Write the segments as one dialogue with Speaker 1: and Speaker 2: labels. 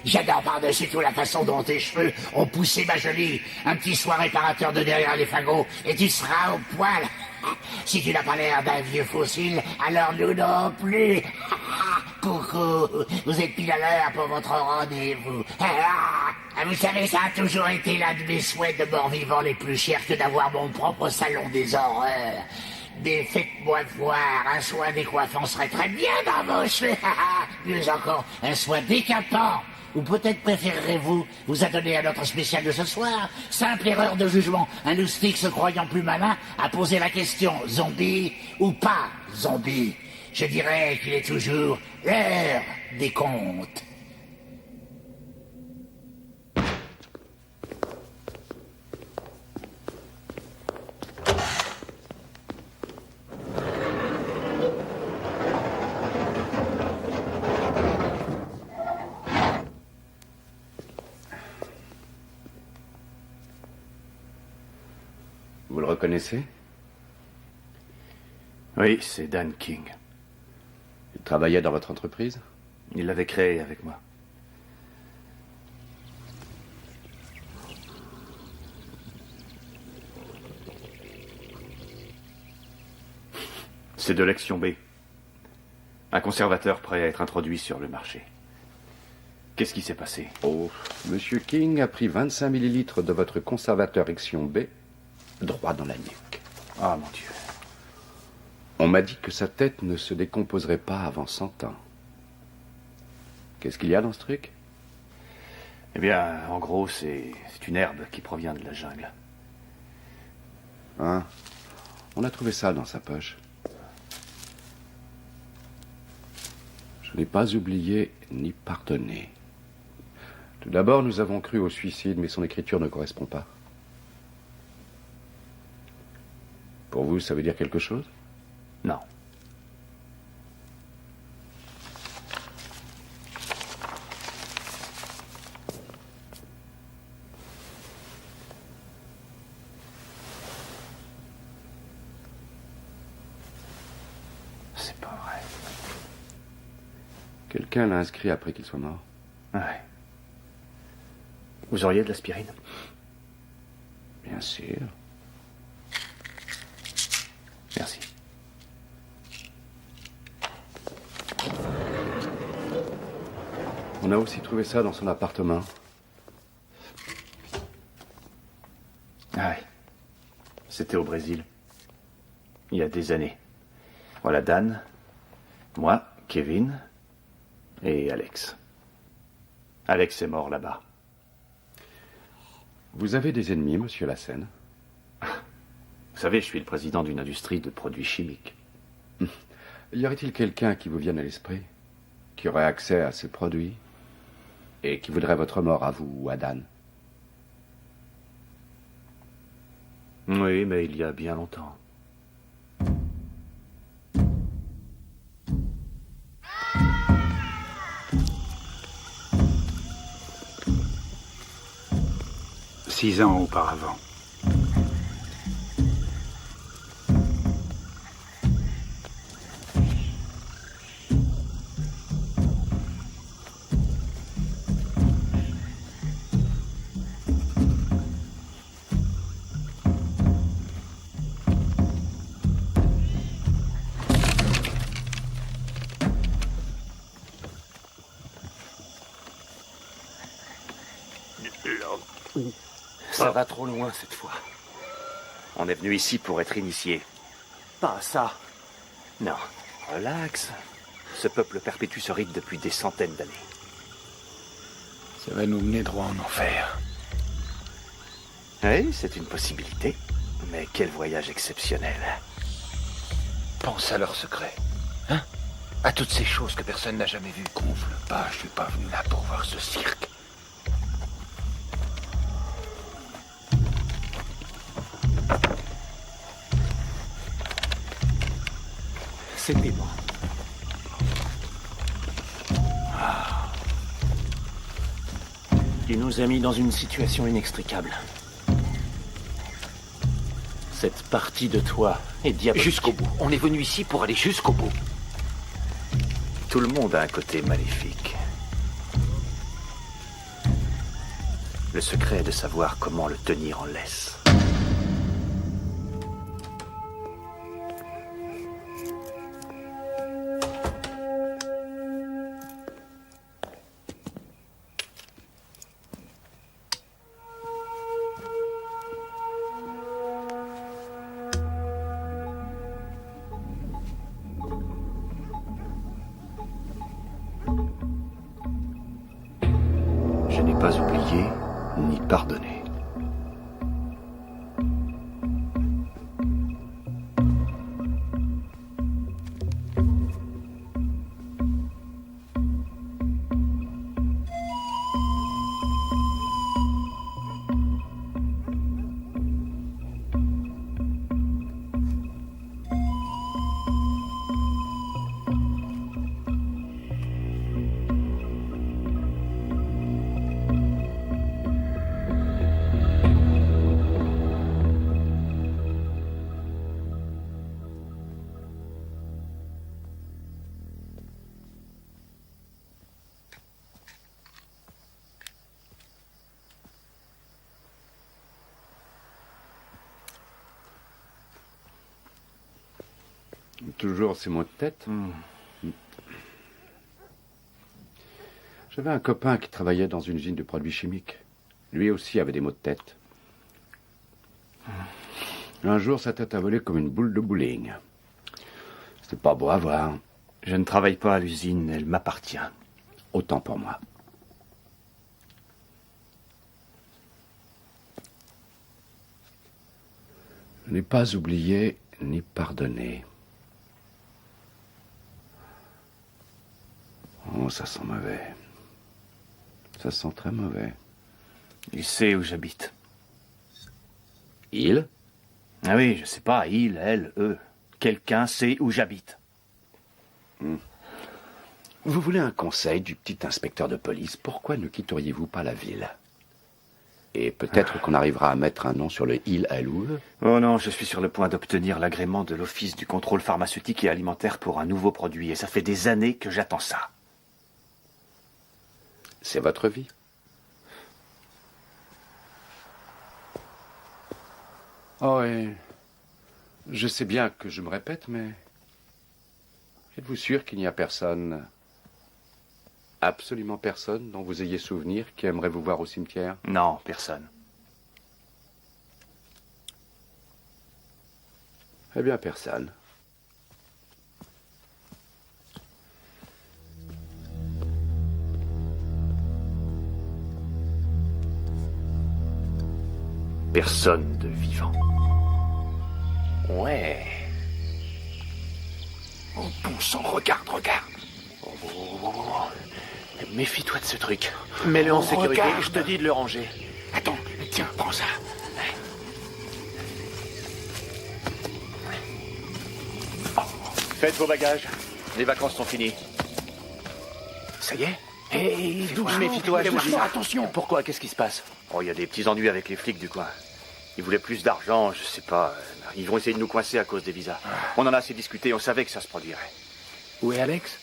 Speaker 1: J'adore par-dessus tout la façon dont tes cheveux ont poussé ma jolie. Un petit soin réparateur de derrière les fagots et tu seras au poil. Si tu n'as pas l'air d'un vieux fossile, alors nous non plus. Coucou, vous êtes pile à l'heure pour votre rendez-vous. Vous savez, ça a toujours été l'un de mes souhaits de mort vivant les plus chers que d'avoir mon propre salon des horreurs. Mais faites-moi voir, un soin décoiffant serait très bien dans vos cheveux. Mieux encore, un soin décapant. Ou peut-être préférerez-vous vous adonner à notre spécial de ce soir? Simple erreur de jugement, un loustic se croyant plus malin a posé la question zombie ou pas zombie. Je dirais qu'il est toujours l'heure des comptes.
Speaker 2: Vous le reconnaissez?
Speaker 3: Oui, c'est Dan King.
Speaker 2: Il travaillait dans votre entreprise?
Speaker 3: Il l'avait créé avec moi. C'est de l'Action B. Un conservateur prêt à être introduit sur le marché. Qu'est-ce qui s'est passé?
Speaker 2: Oh, Monsieur King a pris 25 millilitres de votre conservateur Action B droit dans la nuque.
Speaker 3: Ah, mon Dieu.
Speaker 2: On m'a dit que sa tête ne se décomposerait pas avant 100 ans. Qu'est-ce qu'il y a dans ce truc?
Speaker 3: Eh bien, en gros, c'est une herbe qui provient de la jungle.
Speaker 2: Hein? On a trouvé ça dans sa poche. Je n'ai pas oublié ni pardonné. Tout d'abord, nous avons cru au suicide, mais son écriture ne correspond pas. Pour vous, ça veut dire quelque chose?
Speaker 3: Non. C'est pas vrai.
Speaker 2: Quelqu'un l'a inscrit après qu'il soit mort.
Speaker 3: Ouais. Vous auriez de l'aspirine?
Speaker 2: Bien sûr.
Speaker 3: Merci.
Speaker 2: On a aussi trouvé ça dans son appartement.
Speaker 3: Ah ouais. C'était au Brésil. Il y a des années. Voilà Dan, moi, Kevin et Alex. Alex est mort là-bas.
Speaker 2: Vous avez des ennemis, monsieur Lassène?
Speaker 3: Vous savez, je suis le président d'une industrie de produits chimiques.
Speaker 2: Y aurait-il quelqu'un qui vous vienne à l'esprit, qui aurait accès à ces produits et qui voudrait votre mort à vous ou à Dan?
Speaker 3: Oui, mais il y a bien longtemps.
Speaker 4: Six ans auparavant.
Speaker 3: Ça va trop loin cette fois. On est venu ici pour être initié.
Speaker 5: Pas ça.
Speaker 3: Non, relax. Ce peuple perpétue ce rite depuis des centaines d'années.
Speaker 4: Ça va nous mener droit en enfer.
Speaker 3: Oui, c'est une possibilité. Mais quel voyage exceptionnel.
Speaker 5: Pense à leurs secrets. Hein? À toutes ces choses que personne n'a jamais vues.
Speaker 4: Gonfle pas, je suis pas venu là pour voir ce cirque.
Speaker 5: C'était bon.
Speaker 3: Tu nous as mis dans une situation inextricable. Cette partie de toi est diabolique.
Speaker 5: Jusqu'au bout. On est venu ici pour aller jusqu'au bout.
Speaker 3: Tout le monde a un côté maléfique. Le secret est de savoir comment le tenir en laisse. Je n'ai pas oublié ni pardonné.
Speaker 2: Toujours ces maux de tête. J'avais un copain qui travaillait dans une usine de produits chimiques. Lui aussi avait des maux de tête. Un jour, sa tête a volé comme une boule de bowling. C'était pas beau à voir.
Speaker 3: Je ne travaille pas à l'usine, elle m'appartient.
Speaker 2: Autant pour moi. Je n'ai pas oublié ni pardonné. Oh, ça sent mauvais. Ça sent très mauvais.
Speaker 3: Il sait où j'habite.
Speaker 2: Il?
Speaker 3: Ah oui, je sais pas, il, elle, eux. Quelqu'un sait où j'habite.
Speaker 2: Vous voulez un conseil du petit inspecteur de police? Pourquoi ne quitteriez-vous pas la ville? Et peut-être qu'on arrivera à mettre un nom sur le il, elle ou eux.
Speaker 3: Oh non, je suis sur le point d'obtenir l'agrément de l'Office du contrôle pharmaceutique et alimentaire pour un nouveau produit. Et ça fait des années que j'attends ça.
Speaker 2: C'est votre vie. Oh, et je sais bien que je me répète, mais êtes-vous sûr qu'il n'y a personne, absolument personne, dont vous ayez souvenir qui aimerait vous voir au cimetière?
Speaker 3: Non, personne.
Speaker 2: Eh bien, personne.
Speaker 3: Personne de vivant.
Speaker 5: Ouais. Oh, bon sang, regarde.
Speaker 3: Méfie-toi de ce truc. Mets-le en sécurité,
Speaker 5: regarde.
Speaker 3: je te dis de le ranger.
Speaker 5: Attends, tiens, prends ça.
Speaker 3: Faites vos bagages. Les vacances sont finies. Ça y est?
Speaker 5: Hé, doucement,
Speaker 3: Méfie-toi, je te dis.
Speaker 5: attention.
Speaker 3: Pourquoi? Qu'est-ce qui se passe? Oh, il y a des petits ennuis avec les flics du coin. Ils voulaient plus d'argent, je sais pas. Ils vont essayer de nous coincer à cause des visas. On en a assez discuté, on savait que ça se produirait.
Speaker 5: Où est Alex?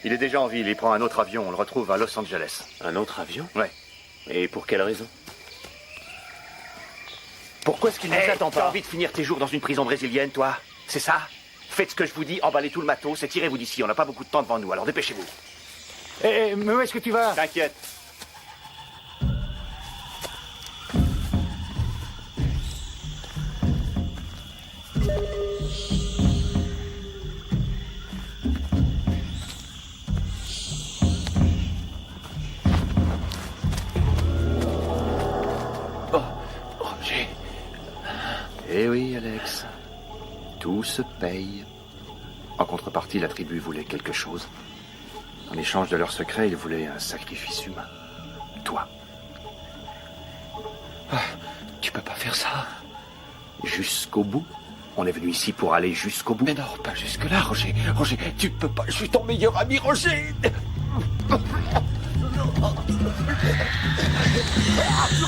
Speaker 3: Il est déjà en ville, il prend un autre avion, on le retrouve à Los Angeles.
Speaker 6: Un autre avion?
Speaker 3: Ouais.
Speaker 6: Et pour quelle raison?
Speaker 3: Pourquoi est-ce qu'il nous
Speaker 5: Hey,
Speaker 3: attend pas? T'as envie de finir tes jours dans une prison brésilienne, toi? C'est ça? Faites ce que je vous dis, emballez tout le matos et tirez-vous d'ici, on n'a pas beaucoup de temps devant nous, alors dépêchez-vous.
Speaker 5: Hé, mais où est-ce que tu vas?
Speaker 3: T'inquiète.
Speaker 5: Roger.
Speaker 3: Eh oui, Alex. Tout se paye. En contrepartie, la tribu voulait quelque chose. En échange de leur secret, ils voulaient un sacrifice humain. Toi.
Speaker 5: Tu peux pas faire ça.
Speaker 3: Jusqu'au bout. On est venu ici pour aller jusqu'au bout.
Speaker 5: Mais non, pas jusque-là, Roger. Roger, tu peux pas. Je suis ton meilleur ami, Roger.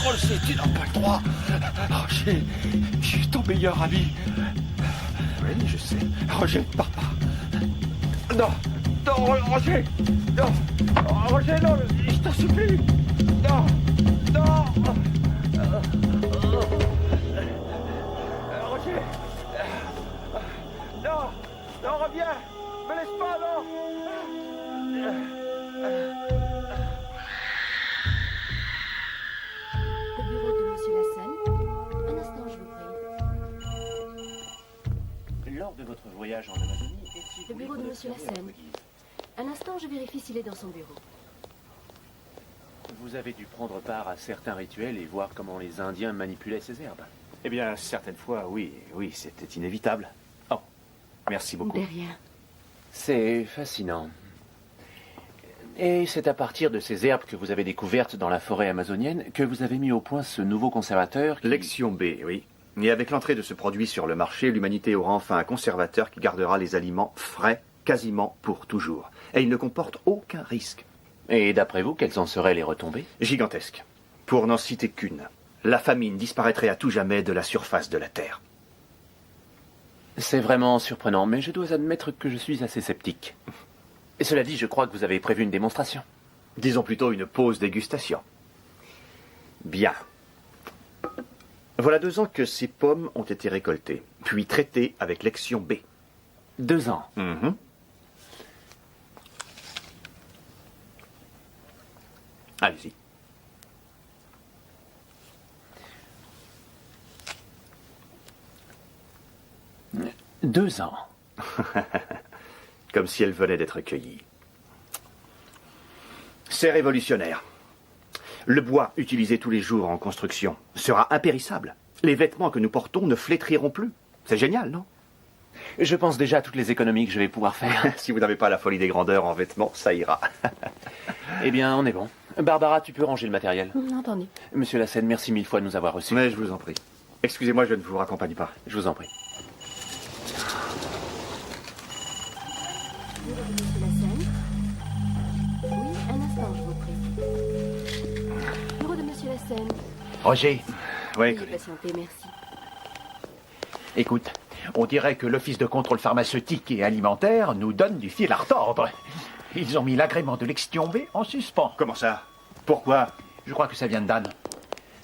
Speaker 5: Roger, tu n'as pas le droit. Roger, je suis ton meilleur ami.
Speaker 3: Oui, je sais.
Speaker 5: Roger, papa. Non, non, Roger. Non, Roger, non, je t'en supplie. Non. Roger! Non! Non, reviens! Me laisse pas, non!
Speaker 7: Au bureau de Monsieur Lassen. Un instant, je vous prie.
Speaker 6: Lors de votre voyage en Amazonie,
Speaker 7: Le bureau de Monsieur Lassen. Un instant, je vérifie s'il est dans son bureau.
Speaker 6: vous avez dû prendre part à certains rituels et voir comment les Indiens manipulaient ces herbes.
Speaker 3: Eh bien, certaines fois, oui, c'était inévitable. Oh, merci beaucoup.
Speaker 7: De rien.
Speaker 6: C'est fascinant. Et c'est à partir de ces herbes que vous avez découvertes dans la forêt amazonienne que vous avez mis au point ce nouveau conservateur qui...
Speaker 3: Lexion B, oui. Et avec l'entrée de ce produit sur le marché, l'humanité aura enfin un conservateur qui gardera les aliments frais quasiment pour toujours. Et il ne comporte aucun risque.
Speaker 6: Et d'après vous, quelles en seraient les retombées?
Speaker 3: Gigantesque. Pour n'en citer qu'une. La famine disparaîtrait à tout jamais de la surface de la Terre.
Speaker 6: C'est vraiment surprenant, mais je dois admettre que je suis assez sceptique. Et cela dit, je crois que vous avez prévu une démonstration.
Speaker 3: Disons plutôt une pause dégustation. Bien. Voilà 2 ans que ces pommes ont été récoltées, puis traitées avec Lexion B.
Speaker 6: 2 ans.
Speaker 3: Mhm. Allez-y.
Speaker 6: « 2 ans.
Speaker 3: Comme si elles venaient d'être cueillies. C'est révolutionnaire. Le bois utilisé tous les jours en construction sera impérissable. Les vêtements que nous portons ne flétriront plus. C'est génial, non?
Speaker 6: Je pense déjà à toutes les économies que je vais pouvoir faire.
Speaker 3: Si vous n'avez pas la folie des grandeurs en vêtements, ça ira.
Speaker 6: Eh bien, on est bon. Barbara, tu peux ranger le matériel.
Speaker 7: Entendu.
Speaker 6: Monsieur Lassen, merci 1000 fois de nous avoir reçus.
Speaker 3: Mais je vous en prie. Excusez-moi, je ne vous raccompagne pas.
Speaker 6: Je vous en prie.
Speaker 7: Bureau de Monsieur Lassen. Oui, un instant, je vous prie. Bureau de Monsieur Lassen.
Speaker 5: Roger,
Speaker 3: Oui,
Speaker 7: Veuillez patienter, merci.
Speaker 5: écoute, on dirait que l'Office de contrôle pharmaceutique et alimentaire nous donne du fil à retordre. Ils ont mis l'agrément de Lexion B en suspens.
Speaker 3: comment ça? Pourquoi?
Speaker 5: Je crois que ça vient de Dan.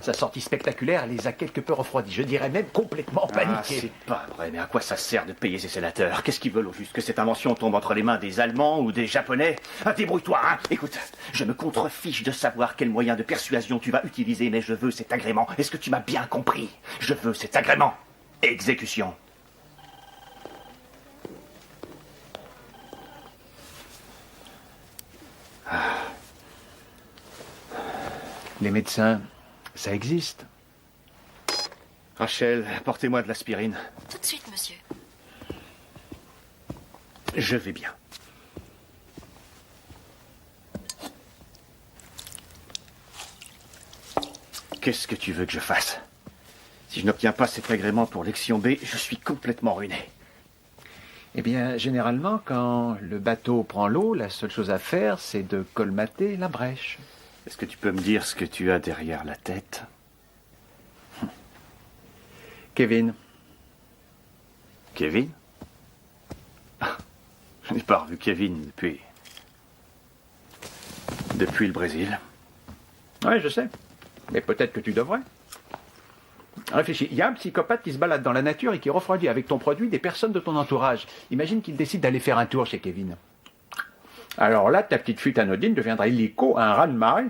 Speaker 5: Sa sortie spectaculaire les a quelque peu refroidis, je dirais même complètement
Speaker 3: Ah,
Speaker 5: paniqués.
Speaker 3: c'est pas vrai, mais à quoi ça sert de payer ces sénateurs? Qu'est-ce qu'ils veulent au juste? Que cette invention tombe entre les mains des Allemands ou des Japonais? Ah, débrouille-toi, hein! Écoute, je me contrefiche de savoir quel moyen de persuasion tu vas utiliser, mais je veux cet agrément. Est-ce que tu m'as bien compris? Je veux cet agrément. Exécution.
Speaker 5: Les médecins, ça existe.
Speaker 3: Rachel, portez-moi de l'aspirine.
Speaker 7: Tout de suite, monsieur.
Speaker 3: Je vais bien. Qu'est-ce que tu veux que je fasse? Si je n'obtiens pas cet agrément pour Lexion B, je suis complètement ruiné.
Speaker 5: Eh bien, généralement, quand le bateau prend l'eau, la seule chose à faire, c'est de colmater la brèche.
Speaker 3: Est-ce que tu peux me dire ce que tu as derrière la tête?
Speaker 5: Kevin,
Speaker 3: Kevin? Ah, je n'ai pas revu Kevin depuis le Brésil.
Speaker 5: oui, je sais. Mais peut-être que tu devrais. Réfléchis, il y a un psychopathe qui se balade dans la nature et qui refroidit avec ton produit des personnes de ton entourage. Imagine qu'il décide d'aller faire un tour chez Kevin. Alors là, ta petite fuite anodine deviendra illico un raz-de-marée.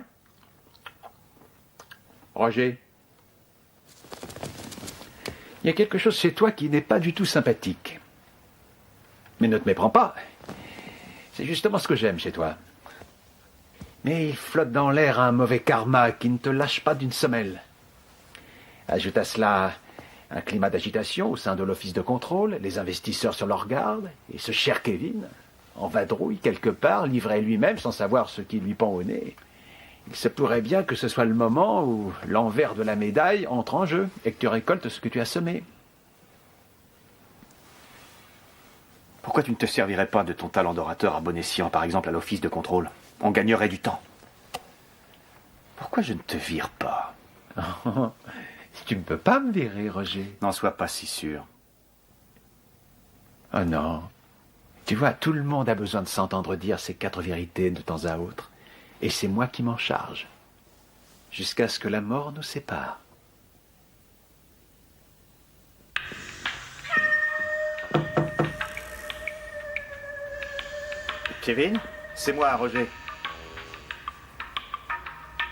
Speaker 5: Roger, il y a quelque chose chez toi qui n'est pas du tout sympathique. Mais ne te méprends pas. C'est justement ce que j'aime chez toi. Mais il flotte dans l'air un mauvais karma qui ne te lâche pas d'une semelle. Ajoute à cela un climat d'agitation au sein de l'office de contrôle, les investisseurs sur leur garde, et ce cher Kevin, en vadrouille quelque part, livré lui-même sans savoir ce qui lui pend au nez. Il se pourrait bien que ce soit le moment où l'envers de la médaille entre en jeu et que tu récoltes ce que tu as semé.
Speaker 3: Pourquoi tu ne te servirais pas de ton talent d'orateur à bon escient, par exemple à l'office de contrôle? On gagnerait du temps. Pourquoi je ne te vire pas?
Speaker 5: Tu ne peux pas me virer, Roger.
Speaker 3: N'en sois pas si sûr.
Speaker 5: Oh non. Tu vois, tout le monde a besoin de s'entendre dire ces 4 vérités de temps à autre. Et c'est moi qui m'en charge. jusqu'à ce que la mort nous sépare.
Speaker 3: Kevin? C'est moi, Roger.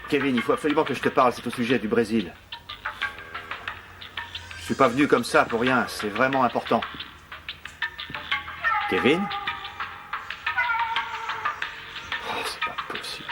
Speaker 3: Kevin, il faut absolument que je te parle, c'est au sujet du Brésil. Je suis pas venu comme ça pour rien, c'est vraiment important. Kevin? Oh, c'est pas possible.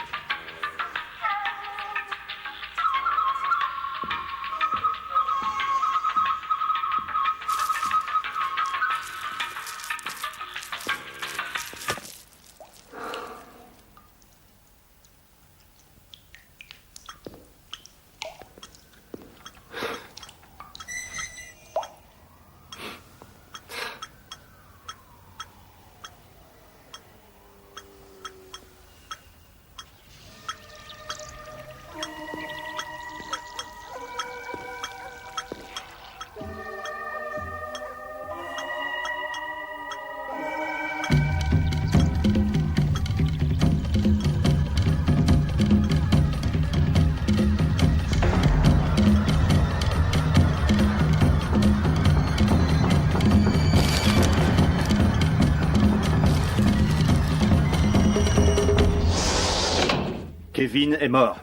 Speaker 3: Kevin est mort.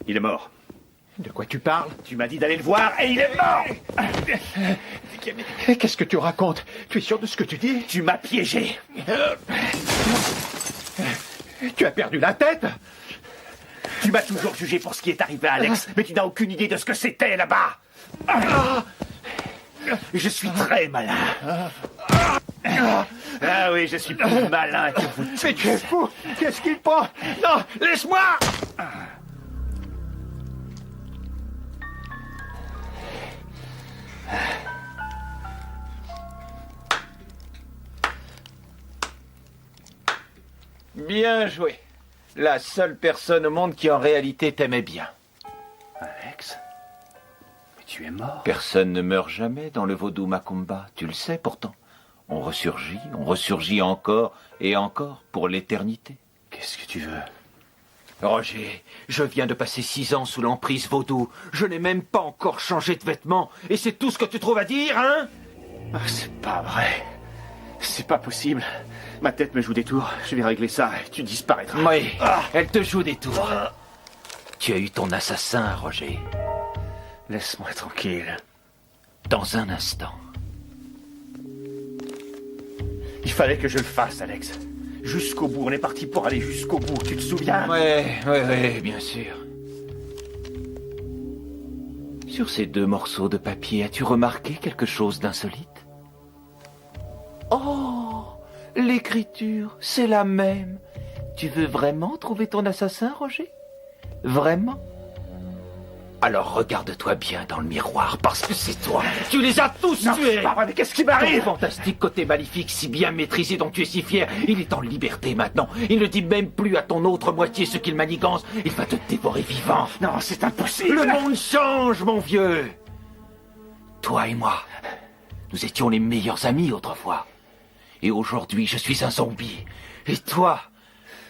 Speaker 3: Il est mort.
Speaker 5: De quoi tu parles?
Speaker 3: Tu m'as dit d'aller le voir et il est mort.
Speaker 5: Qu'est-ce que tu racontes? Tu es sûr de ce que tu dis?
Speaker 3: Tu m'as piégé.
Speaker 5: Tu as perdu la tête?
Speaker 3: Tu m'as toujours jugé pour ce qui est arrivé à Alex, mais tu n'as aucune idée de ce que c'était là-bas. Je suis très malin. Ah oui, je suis plus malin que vous.
Speaker 5: Mais tu es fou! Qu'est-ce qu'il prend? Non, laisse-moi! Bien joué. La seule personne au monde qui en réalité t'aimait bien.
Speaker 3: Alex? Mais tu es mort.
Speaker 5: Personne ne meurt jamais dans le vaudou Macumba, tu le sais pourtant. On ressurgit encore et encore pour l'éternité.
Speaker 3: Qu'est-ce que tu veux?
Speaker 5: Roger, je viens de passer 6 ans sous l'emprise vaudou. Je n'ai même pas encore changé de vêtements. Et c'est tout ce que tu trouves à dire, hein?
Speaker 3: Ah, c'est pas vrai. C'est pas possible. Ma tête me joue des tours. Je vais régler ça et tu disparaîtras.
Speaker 5: Oui, elle te joue des tours. Tu as eu ton assassin, Roger.
Speaker 3: Laisse-moi tranquille.
Speaker 5: Dans un instant.
Speaker 3: Il fallait que je le fasse, Alex. Jusqu'au bout. On est parti pour aller jusqu'au bout. Tu te souviens?
Speaker 5: Ouais, bien sûr. Sur ces 2 morceaux de papier, as-tu remarqué quelque chose d'insolite? Oh, l'écriture, c'est la même. Tu veux vraiment trouver ton assassin, Roger? Vraiment? Alors regarde-toi bien dans le miroir, parce que c'est toi. Tu les as tous tués.
Speaker 3: C'est pas vrai, mais qu'est-ce qui
Speaker 5: Ton
Speaker 3: m'arrive?
Speaker 5: fantastique côté maléfique, si bien maîtrisé, dont tu es si fier, il est en liberté maintenant. Il ne dit même plus à ton autre moitié ce qu'il manigance. Il va te dévorer vivant.
Speaker 3: Non, c'est impossible.
Speaker 5: Le monde change, mon vieux. Toi et moi, nous étions les meilleurs amis autrefois. Et aujourd'hui, je suis un zombie. Et toi,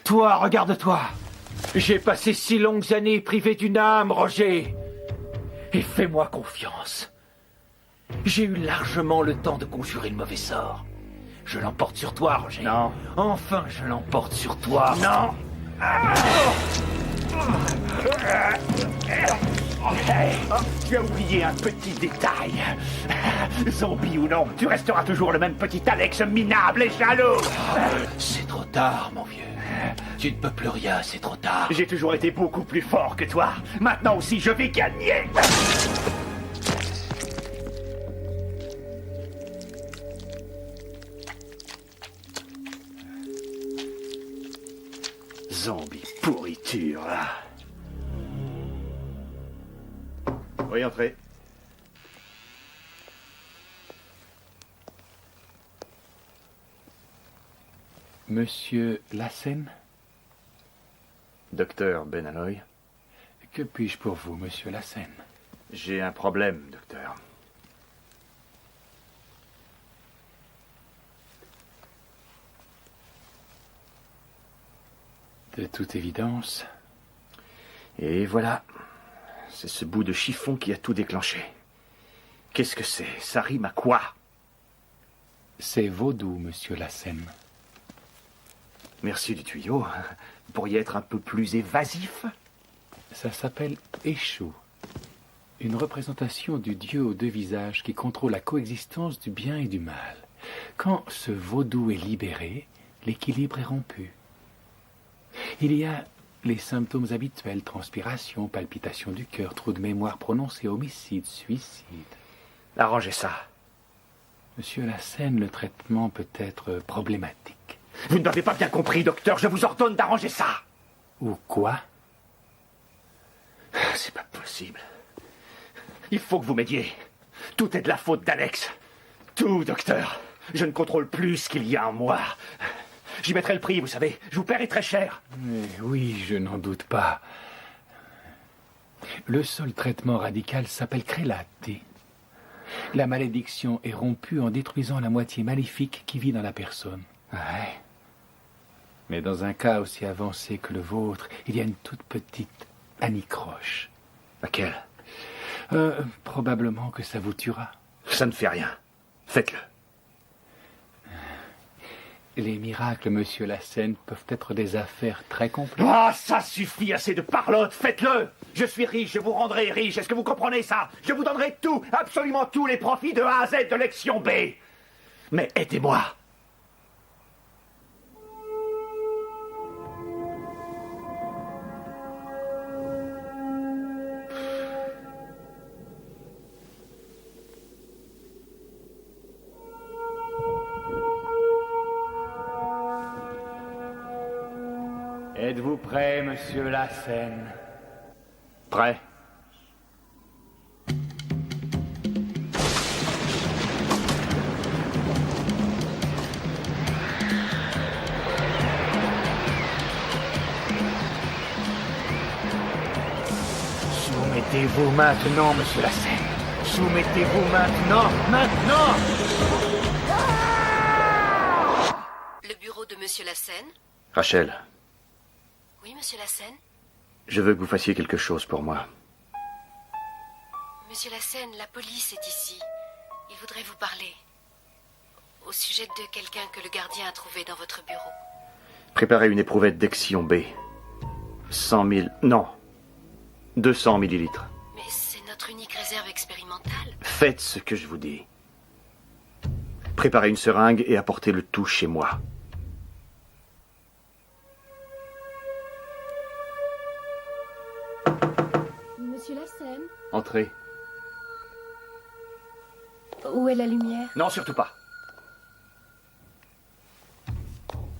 Speaker 5: regarde-toi. J'ai passé si longues années privé d'une âme, Roger. Et fais-moi confiance. J'ai eu largement le temps de conjurer le mauvais sort. Je l'emporte sur toi, Roger.
Speaker 3: Non.
Speaker 5: Enfin, je l'emporte sur toi.
Speaker 3: Non. Tu as oublié un petit détail. Zombie ou non, tu resteras toujours le même petit Alex minable et jaloux.
Speaker 5: C'est trop tard, mon vieux. Tu ne peux plus rien, c'est trop tard.
Speaker 3: J'ai toujours été beaucoup plus fort que toi. Maintenant aussi, je vais gagner. Zombie pourriture, là. Oui, entrez.
Speaker 4: Monsieur Lassen?
Speaker 3: Docteur Benaloy.
Speaker 4: Que puis-je pour vous, monsieur Lassen?
Speaker 3: J'ai un problème, docteur.
Speaker 4: De toute évidence.
Speaker 3: Et voilà. C'est ce bout de chiffon qui a tout déclenché. Qu'est-ce que c'est? Ça rime à quoi?
Speaker 4: C'est vaudou, monsieur Lassène.
Speaker 3: Merci du tuyau. Vous pourriez être un peu plus évasif?
Speaker 4: Ça s'appelle Échou. Une représentation du dieu aux deux visages qui contrôle la coexistence du bien et du mal. Quand ce vaudou est libéré, l'équilibre est rompu. Il y a les symptômes habituels, transpiration, palpitation du cœur, trou de mémoire prononcé, homicide, suicide.
Speaker 3: Arrangez ça.
Speaker 4: Monsieur Lassène, le traitement peut être problématique.
Speaker 3: Vous ne m'avez pas bien compris, docteur. Je vous ordonne d'arranger ça.
Speaker 4: Ou quoi?
Speaker 3: C'est pas possible. Il faut que vous m'aidiez. Tout est de la faute d'Alex. Tout, docteur. Je ne contrôle plus ce qu'il y a en moi. J'y mettrai le prix, vous savez. Je vous paierai très cher.
Speaker 4: Oui, je n'en doute pas. Le seul traitement radical s'appelle Crélate. La malédiction est rompue en détruisant la moitié maléfique qui vit dans la personne.
Speaker 3: Ouais.
Speaker 4: Mais dans un cas aussi avancé que le vôtre, il y a une toute petite anicroche.
Speaker 3: Laquelle?
Speaker 4: Probablement que ça vous tuera.
Speaker 3: Ça ne fait rien. Faites-le.
Speaker 4: Les miracles, monsieur Lassène, peuvent être des affaires très complexes.
Speaker 3: Ah, ça suffit, assez de parlotte. Faites-le. Je suis riche, je vous rendrai riche. Est-ce que vous comprenez ça? Je vous donnerai tout, absolument tous les profits de A à Z de Lexion B. Mais aidez-moi.
Speaker 4: Êtes-vous prêt, monsieur Lassène?
Speaker 3: Prêt? Soumettez-vous maintenant, monsieur Lassène. Soumettez-vous maintenant, maintenant!
Speaker 8: Le bureau de monsieur Lassène?
Speaker 3: Rachel,
Speaker 8: Oui, monsieur Lassène?
Speaker 3: je veux que vous fassiez quelque chose pour moi.
Speaker 8: Monsieur Lassène, la police est ici. Il voudrait vous parler. Au sujet de quelqu'un que le gardien a trouvé dans votre bureau.
Speaker 3: Préparez une éprouvette d'Exion B. 100 000... Non. 200 millilitres.
Speaker 8: Mais c'est notre unique réserve expérimentale.
Speaker 3: Faites ce que je vous dis. Préparez une seringue et apportez le tout chez moi.
Speaker 7: Monsieur Lassène,
Speaker 6: Entrez.
Speaker 7: où est la lumière?
Speaker 3: Non, surtout pas.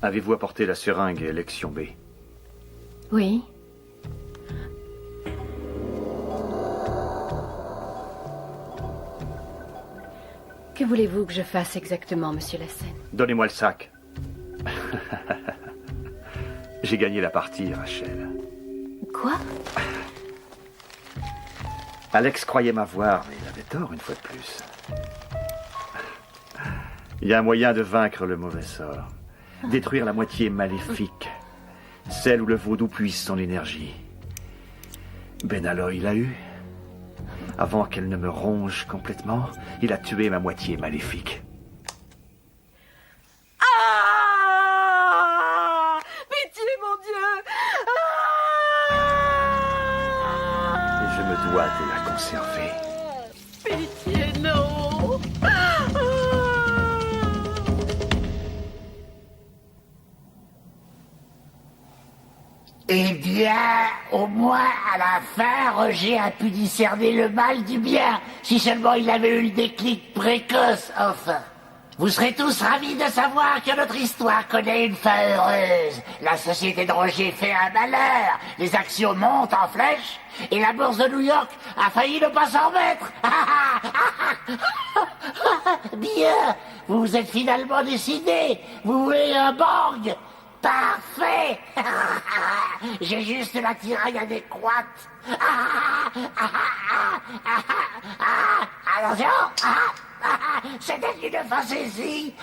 Speaker 3: Avez-vous apporté la seringue et Lexion B?
Speaker 7: Oui. Que voulez-vous que je fasse exactement, monsieur Lassène?
Speaker 3: Donnez-moi le sac. J'ai gagné la partie, Rachel.
Speaker 7: Quoi?
Speaker 3: Alex croyait m'avoir, mais il avait tort une fois de plus. Il y a un moyen de vaincre le mauvais sort. Détruire la moitié maléfique. Celle où le vaudou puise son énergie. Benaloy l'a eu. Avant qu'elle ne me ronge complètement, il a tué ma moitié maléfique.
Speaker 8: Ah! Pitié, mon Dieu!
Speaker 3: Et je me dois de la conserver.
Speaker 8: Pitié, non!
Speaker 1: Eh bien, au moins, à la fin, Roger a pu discerner le mal du bien. Si seulement il avait eu le déclic précoce, enfin. Vous serez tous ravis de savoir que notre histoire connaît une fin heureuse. La société de Roger fait un malheur. Les actions montent en flèche et la bourse de New York a failli ne pas s'en remettre. Bien, vous vous êtes finalement décidé. Vous voulez un bang? Parfait. J'ai juste la tiraille adéquate. Attention. C'était une fantaisie.